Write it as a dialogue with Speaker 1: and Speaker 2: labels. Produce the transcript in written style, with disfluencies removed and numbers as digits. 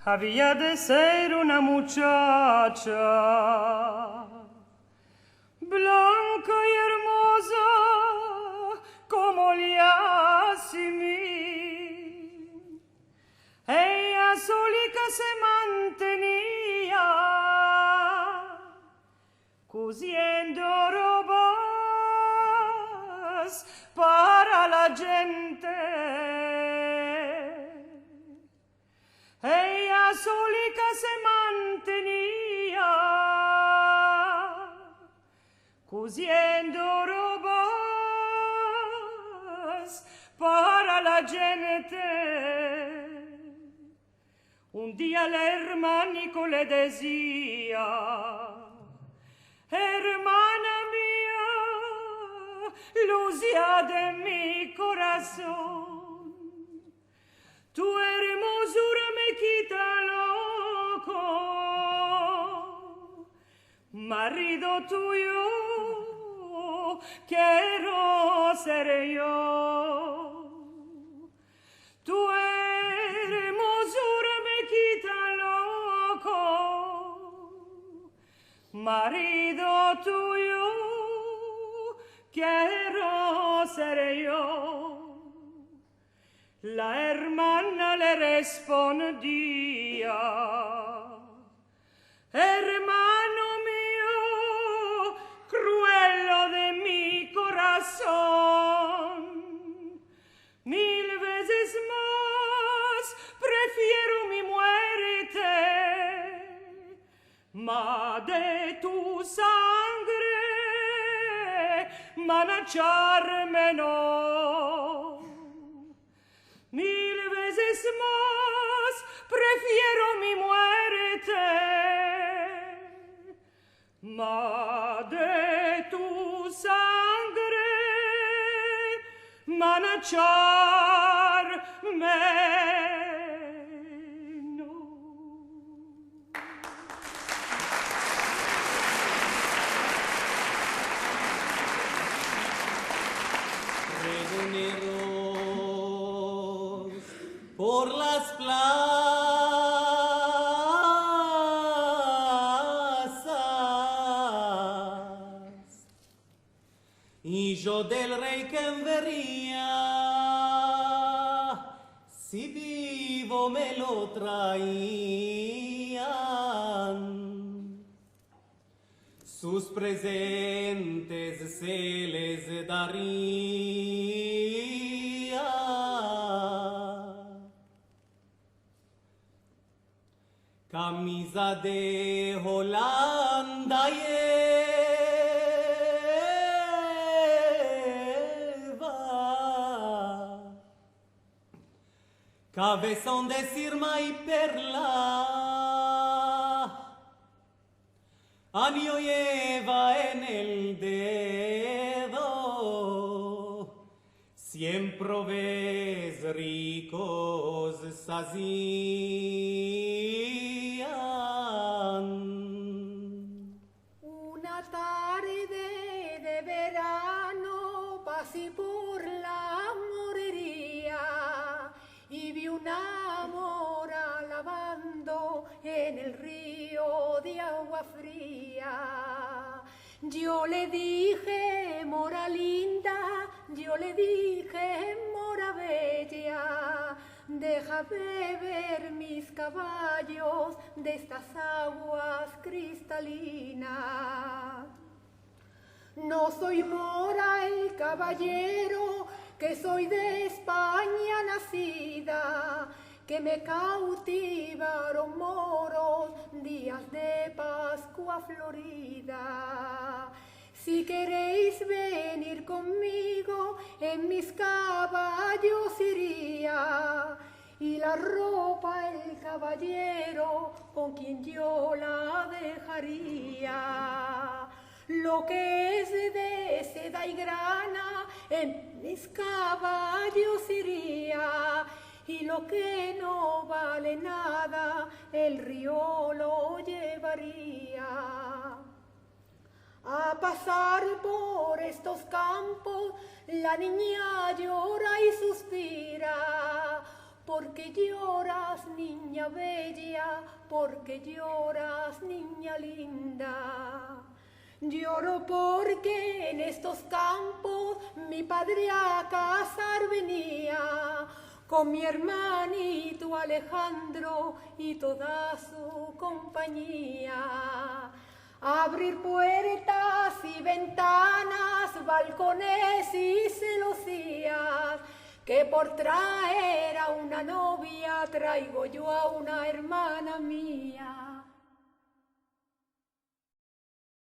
Speaker 1: Había de ser una muchacha blanca y hermosa como Yasmín. Ella solica se mantenía cosiendo robas para la gente. Ella solica se mantenía cosiendo robas para la gente. Un día el hermanico le decía: hermana mía, luzia de mi corazón, tu hermosura me quita loco, marido tuyo quiero ser yo. Tu hermosura me quita loco, marido tuyo quiero ser yo. La hermana le respondía: hermano mío, cruelo de mi corazón, 1000 veces más prefiero mi muerte, ma de tu sangre manacharme no. 1000 veces más prefiero mi muerte, ma de tu sangre manacharme no.
Speaker 2: Pregoneros por las plazas, hijo del rey que envería, si vivo me lo traían, sus presentes se les daría. Camisa de Holanda lleva, cabezón de sirma y perla, anillo lleva en el dedo, siempre ves ricos sazían.
Speaker 3: Una tarde de verano pasé por la morería y vi una mora lavando en el río de agua fría. Yo le dije, mora linda, yo le dije, mora bella, déjame ver mis caballos de estas aguas cristalinas. No soy mora el caballero, que soy de España nacida, que me cautivaron moros días de Pascua florida. Si queréis venir conmigo, en mis caballos iría, y la ropa el caballero con quien yo la dejaría. Lo que es de seda y grana, en mis caballos iría, y lo que no vale nada, el río lo llevaría. A pasar por estos campos, la niña llora y suspira, porque lloras, niña bella, porque lloras, niña linda. Lloro porque en estos campos mi padre a cazar venía, con mi hermanito Alejandro y toda su compañía. Abrir puertas y ventanas, balcones y celosías, que por traer a una novia traigo yo a una hermana mía.